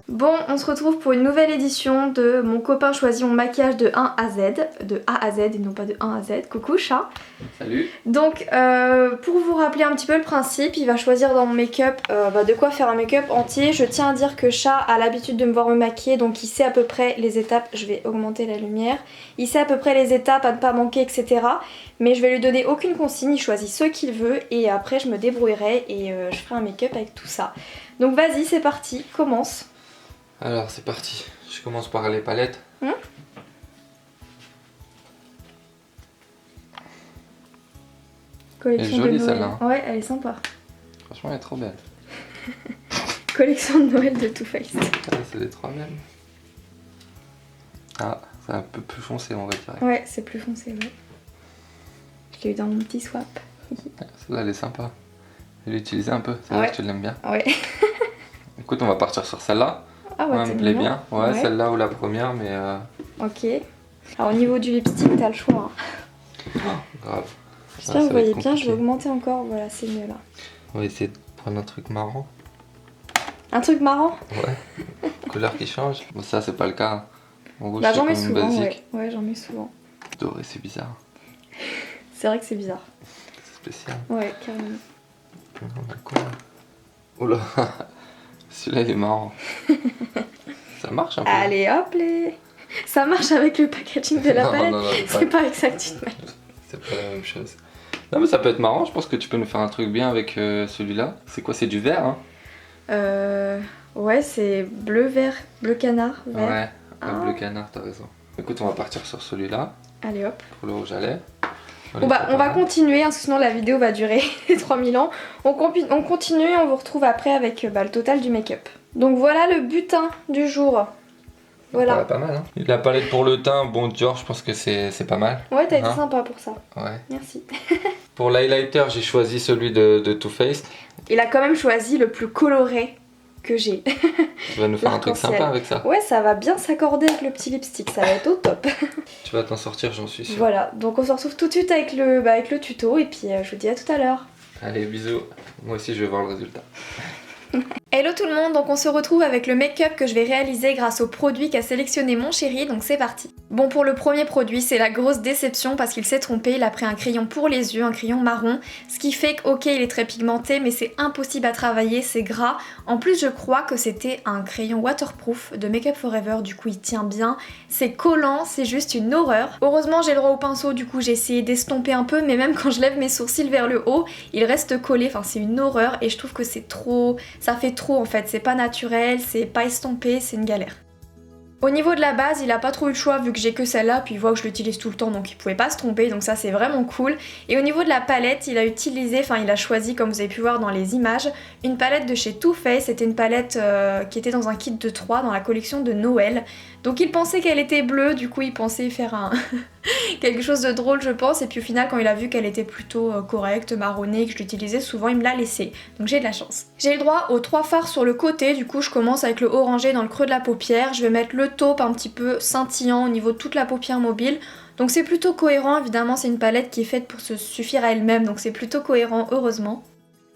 Bon, on se retrouve pour une nouvelle édition de Mon copain choisit mon maquillage de 1 à Z. De A à Z et non pas de 1 à Z. Coucou chat. Salut. Donc pour vous rappeler un petit peu le principe, il va choisir dans mon make-up de quoi faire un make-up entier. Je tiens à dire que chat a l'habitude de me voir me maquiller, donc il sait à peu près les étapes. Je vais augmenter la lumière. Il sait à peu près les étapes à ne pas manquer, etc. Mais je vais lui donner aucune consigne, il choisit ce qu'il veut et après je me débrouillerai et je ferai un make-up avec tout ça. Donc vas-y, c'est parti, commence. Alors c'est parti, je commence par les palettes. Collection elle est jolie de Noël. celle-là. Ouais, elle est sympa. Franchement elle est trop belle. Collection de Noël de Too Faced. Ah, c'est les trois mêmes. Ah, c'est un peu plus foncé on va dire. Ouais, c'est plus foncé, ouais. Je l'ai eu dans mon petit swap. Celle-là elle est sympa. Je l'ai utilisée un peu, c'est vrai que tu l'aimes bien. Ouais. Écoute, on va partir sur celle-là. Ah ouais, Elle me plaît bien. Ouais, ouais. Celle-là ou la première, mais Ok. Alors au niveau du lipstick, t'as le choix. grave. J'espère que vous voyez bien, je vais augmenter encore. Voilà, c'est mieux là. On va essayer de prendre un truc marrant. Un truc marrant? Ouais. Couleur qui change. Bon, ça c'est pas le cas. En rouge, Bah c'est j'en mets comme souvent, basique. ouais, j'en mets souvent. Doré, c'est bizarre. C'est vrai que c'est bizarre. C'est spécial. Ouais, carrément. On a quoi? Oula. Celui-là il est marrant. Ça marche un peu. Allez hop les... Ça marche avec le packaging de la palette. Non, c'est pas avec ça que tu te mets. C'est pas la même chose. Non mais ça peut être marrant, je pense que tu peux nous faire un truc bien avec celui-là. C'est quoi? C'est du vert hein? Ouais, c'est bleu, vert, bleu canard, vert. Ouais, bleu canard, t'as raison. Écoute, on va partir sur celui-là. Allez hop. Pour le rouge à lèvres. Bon bah on va continuer, hein, sinon la vidéo va durer 3000 ans. On continue et on vous retrouve après avec le total du make-up. Donc voilà le butin du jour. Voilà. Pas mal hein. La palette pour le teint, bon Dior, je pense que c'est pas mal. Ouais, t'as été sympa pour ça. Ouais. Merci. Pour l'highlighter, j'ai choisi celui de Too Faced. Il a quand même choisi le plus coloré que j'ai. Tu vas nous faire un truc sympa avec ça. Ouais, ça va bien s'accorder avec le petit lipstick, ça va être au top. Tu vas t'en sortir, j'en suis sûr. Voilà, donc on se retrouve tout de suite avec le tuto et puis je vous dis à tout à l'heure. Allez, bisous. Moi aussi, je vais voir le résultat. Hello tout le monde, donc on se retrouve avec le make-up que je vais réaliser grâce au produit qu'a sélectionné mon chéri, donc c'est parti. Bon, pour le premier produit, c'est la grosse déception parce qu'il s'est trompé, il a pris un crayon pour les yeux, un crayon marron, ce qui fait que ok il est très pigmenté mais c'est impossible à travailler, c'est gras. En plus je crois que c'était un crayon waterproof de Make Up Forever, du coup il tient bien, c'est collant, c'est juste une horreur. Heureusement j'ai le droit au pinceau, du coup j'ai essayé d'estomper un peu, mais même quand je lève mes sourcils vers le haut, il reste collé, enfin c'est une horreur et je trouve que c'est trop... ça fait trop en fait, c'est pas naturel, c'est pas estompé, c'est une galère. Au niveau de la base, il a pas trop eu le choix vu que j'ai que celle-là, puis il voit que je l'utilise tout le temps donc il pouvait pas se tromper, donc ça c'est vraiment cool. Et au niveau de la palette, il a utilisé, enfin il a choisi comme vous avez pu voir dans les images, une palette de chez Too Faced, c'était une palette qui était dans un kit de 3 dans la collection de Noël. Donc il pensait qu'elle était bleue, du coup il pensait faire un quelque chose de drôle je pense, et puis au final quand il a vu qu'elle était plutôt correcte, marronnée, que je l'utilisais souvent, il me l'a laissée. Donc j'ai de la chance. J'ai le droit aux 3 fards sur le côté, du coup je commence avec le orangé dans le creux de la paupière, je vais mettre le taupe un petit peu scintillant au niveau de toute la paupière mobile. Donc c'est plutôt cohérent, évidemment c'est une palette qui est faite pour se suffire à elle-même, donc c'est plutôt cohérent heureusement.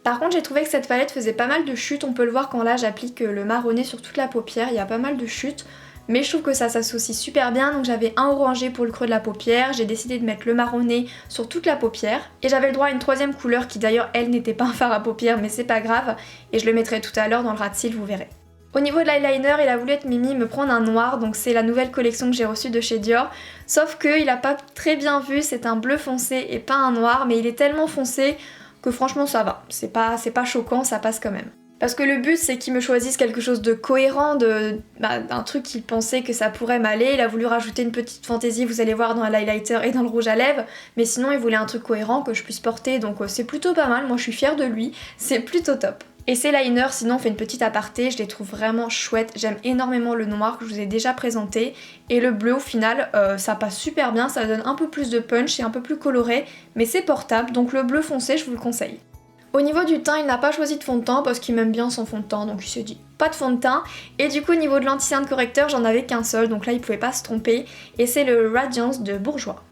Par contre j'ai trouvé que cette palette faisait pas mal de chutes, on peut le voir quand là j'applique le marronné sur toute la paupière, il y a pas mal de chutes. Mais je trouve que ça s'associe super bien, donc j'avais un orangé pour le creux de la paupière, j'ai décidé de mettre le marronné sur toute la paupière. Et j'avais le droit à une troisième couleur qui d'ailleurs elle n'était pas un fard à paupières mais c'est pas grave, et je le mettrai tout à l'heure dans le ras de cils, vous verrez. Au niveau de l'eyeliner, il a voulu être Mimi me prendre un noir, donc c'est la nouvelle collection que j'ai reçue de chez Dior. Sauf qu'il a pas très bien vu, c'est un bleu foncé et pas un noir, mais il est tellement foncé que franchement ça va. C'est pas choquant, ça passe quand même. Parce que le but c'est qu'il me choisisse quelque chose de cohérent, d'un truc qu'il pensait que ça pourrait m'aller. Il a voulu rajouter une petite fantaisie, vous allez voir dans l'highlighter et dans le rouge à lèvres, mais sinon il voulait un truc cohérent que je puisse porter, donc c'est plutôt pas mal, moi je suis fière de lui, c'est plutôt top. Et ces liners, sinon on fait une petite aparté, je les trouve vraiment chouettes, j'aime énormément le noir que je vous ai déjà présenté, et le bleu au final ça passe super bien, ça donne un peu plus de punch et un peu plus coloré, mais c'est portable, donc le bleu foncé je vous le conseille. Au niveau du teint, il n'a pas choisi de fond de teint parce qu'il m'aime bien son fond de teint, donc il s'est dit pas de fond de teint. Et du coup au niveau de l'anti-cerne correcteur, j'en avais qu'un seul, donc là il pouvait pas se tromper, et c'est le Radiance de Bourjois.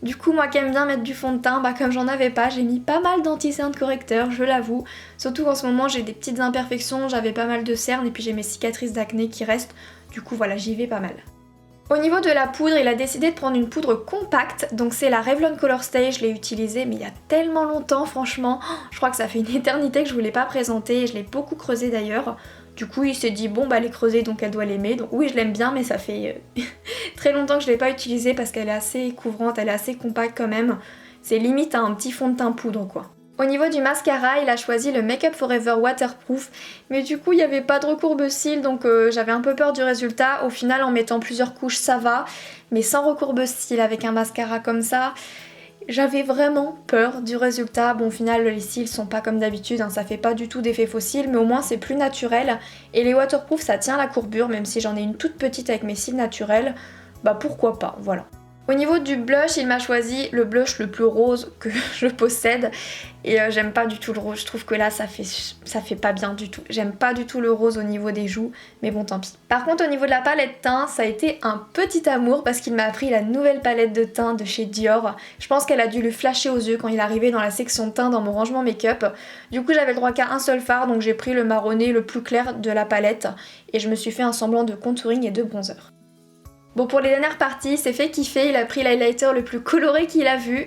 Du coup, moi qui aime bien mettre du fond de teint, bah comme j'en avais pas, j'ai mis pas mal d'anti-cerne correcteur, je l'avoue. Surtout qu'en ce moment j'ai des petites imperfections, j'avais pas mal de cernes et puis j'ai mes cicatrices d'acné qui restent. Du coup voilà, j'y vais pas mal. Au niveau de la poudre, il a décidé de prendre une poudre compacte, donc c'est la Revlon Color Stay, je l'ai utilisée mais il y a tellement longtemps franchement, je crois que ça fait une éternité que je vous l'ai pas présentée et je l'ai beaucoup creusée d'ailleurs. Du coup il s'est dit bon bah elle est creusée donc elle doit l'aimer, donc oui je l'aime bien mais ça fait très longtemps que je l'ai pas utilisée parce qu'elle est assez couvrante, elle est assez compacte quand même, c'est limite un petit fond de teint poudre quoi. Au niveau du mascara, il a choisi le Make Up Forever Waterproof, mais du coup il n'y avait pas de recourbe-cils donc j'avais un peu peur du résultat. Au final en mettant plusieurs couches ça va, mais sans recourbe-cils avec un mascara comme ça, j'avais vraiment peur du résultat. Bon au final les cils sont pas comme d'habitude, hein, ça fait pas du tout d'effet fossile, mais au moins c'est plus naturel. Et les waterproof ça tient la courbure, même si j'en ai une toute petite avec mes cils naturels, bah pourquoi pas, voilà. Au niveau du blush, il m'a choisi le blush le plus rose que je possède et j'aime pas du tout le rose, je trouve que là ça fait pas bien du tout. J'aime pas du tout le rose au niveau des joues, mais bon tant pis. Par contre au niveau de la palette teint, ça a été un petit amour parce qu'il m'a pris la nouvelle palette de teint de chez Dior. Je pense qu'elle a dû lui flasher aux yeux quand il est arrivé dans la section teint dans mon rangement make-up. Du coup j'avais le droit qu'à un seul fard, donc j'ai pris le marronné le plus clair de la palette et je me suis fait un semblant de contouring et de bronzer. Bon pour les dernières parties, c'est fait kiffer, il a pris l'highlighter le plus coloré qu'il a vu.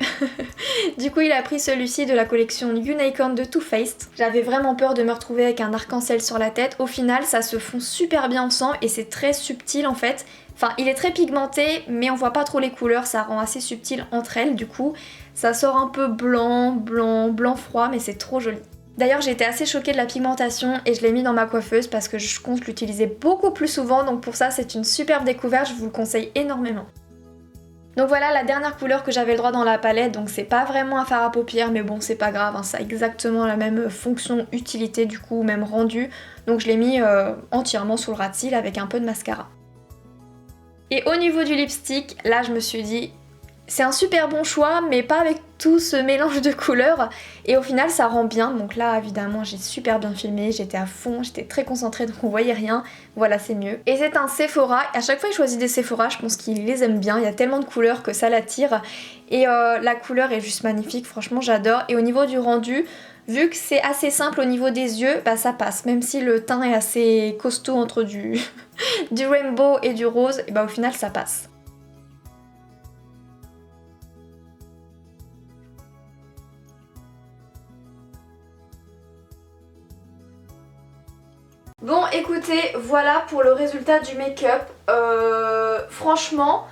Du coup il a pris celui-ci de la collection Unicorn de Too Faced. J'avais vraiment peur de me retrouver avec un arc-en-ciel sur la tête. Au final ça se fond super bien ensemble et c'est très subtil en fait. Enfin il est très pigmenté mais on voit pas trop les couleurs, ça rend assez subtil entre elles du coup. Ça sort un peu blanc, blanc froid mais c'est trop joli. D'ailleurs j'ai été assez choquée de la pigmentation et je l'ai mis dans ma coiffeuse parce que je compte l'utiliser beaucoup plus souvent, donc pour ça c'est une superbe découverte, je vous le conseille énormément. Donc voilà la dernière couleur que j'avais le droit dans la palette, donc c'est pas vraiment un fard à paupières mais bon c'est pas grave, hein, ça a exactement la même fonction, utilité du coup, même rendu, donc je l'ai mis entièrement sous le ras de cils avec un peu de mascara. Et au niveau du lipstick, là je me suis dit c'est un super bon choix mais pas avec tout ce mélange de couleurs et au final ça rend bien, donc là évidemment j'ai super bien filmé, j'étais à fond, j'étais très concentrée donc on voyait rien, voilà c'est mieux. Et c'est un Sephora, à chaque fois il choisit des Sephora, je pense qu'il les aime bien, il y a tellement de couleurs que ça l'attire et la couleur est juste magnifique, franchement j'adore. Et au niveau du rendu, vu que c'est assez simple au niveau des yeux, bah ça passe, même si le teint est assez costaud entre du rainbow et du rose, et bah au final ça passe. Bon écoutez, voilà pour le résultat du make-up. Franchement,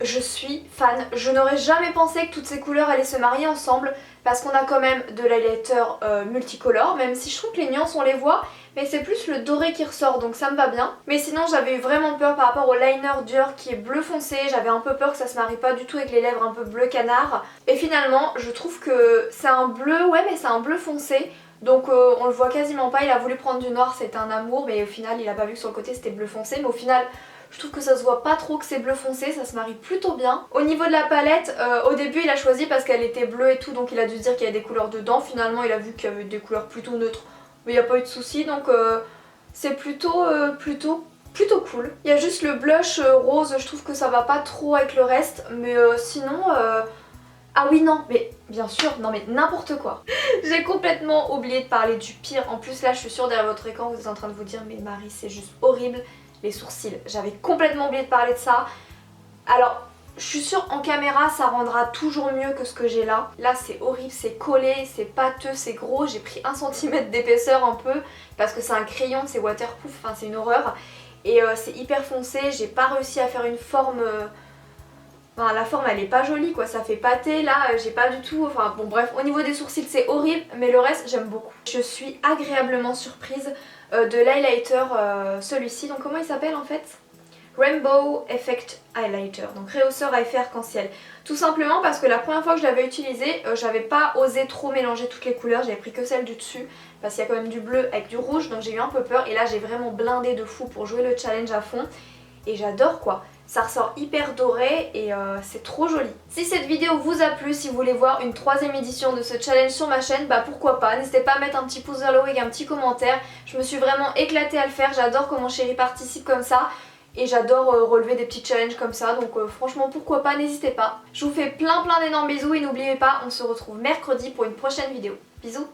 je suis fan. Je n'aurais jamais pensé que toutes ces couleurs allaient se marier ensemble parce qu'on a quand même de l'highlighter multicolore, même si je trouve que les nuances on les voit, mais c'est plus le doré qui ressort donc ça me va bien. Mais sinon j'avais eu vraiment peur par rapport au liner Dior qui est bleu foncé, j'avais un peu peur que ça se marie pas du tout avec les lèvres un peu bleu canard. Et finalement je trouve que c'est un bleu, ouais mais c'est un bleu foncé. Donc on le voit quasiment pas, il a voulu prendre du noir, c'était un amour, mais au final il a pas vu que sur le côté c'était bleu foncé, mais au final je trouve que ça se voit pas trop que c'est bleu foncé, ça se marie plutôt bien. Au niveau de la palette, au début il a choisi parce qu'elle était bleue et tout, donc il a dû se dire qu'il y avait des couleurs dedans, finalement il a vu qu'il y avait des couleurs plutôt neutres, mais il n'y a pas eu de souci, donc c'est plutôt cool. Il y a juste le blush rose, je trouve que ça va pas trop avec le reste, mais sinon... Ah oui non, mais bien sûr, non mais n'importe quoi. J'ai complètement oublié de parler du pire. En plus là je suis sûre derrière votre écran vous êtes en train de vous dire mais Marie c'est juste horrible, les sourcils. J'avais complètement oublié de parler de ça. Alors je suis sûre en caméra ça rendra toujours mieux que ce que j'ai là. Là c'est horrible, c'est collé, c'est pâteux, c'est gros. J'ai pris 1 cm d'épaisseur un peu parce que c'est un crayon, c'est waterproof, enfin c'est une horreur. Et c'est hyper foncé, j'ai pas réussi à faire une forme... Enfin, la forme elle est pas jolie quoi, ça fait pâté là, j'ai pas du tout, enfin bon bref, au niveau des sourcils c'est horrible mais le reste j'aime beaucoup. Je suis agréablement surprise de l'highlighter, celui-ci, donc comment il s'appelle en fait? Rainbow Effect Highlighter, donc rehausseur à effet arc-en-ciel. Tout simplement parce que la première fois que je l'avais utilisé, j'avais pas osé trop mélanger toutes les couleurs, j'avais pris que celle du dessus parce qu'il y a quand même du bleu avec du rouge donc j'ai eu un peu peur et là j'ai vraiment blindé de fou pour jouer le challenge à fond et j'adore quoi. Ça ressort hyper doré et c'est trop joli. Si cette vidéo vous a plu, si vous voulez voir une 3ème édition de ce challenge sur ma chaîne, bah pourquoi pas. N'hésitez pas à mettre un petit pouce vers le haut et un petit commentaire. Je me suis vraiment éclatée à le faire, j'adore quand mon chéri participe comme ça. Et j'adore relever des petits challenges comme ça, donc franchement pourquoi pas, n'hésitez pas. Je vous fais plein d'énormes bisous et n'oubliez pas, on se retrouve mercredi pour une prochaine vidéo. Bisous.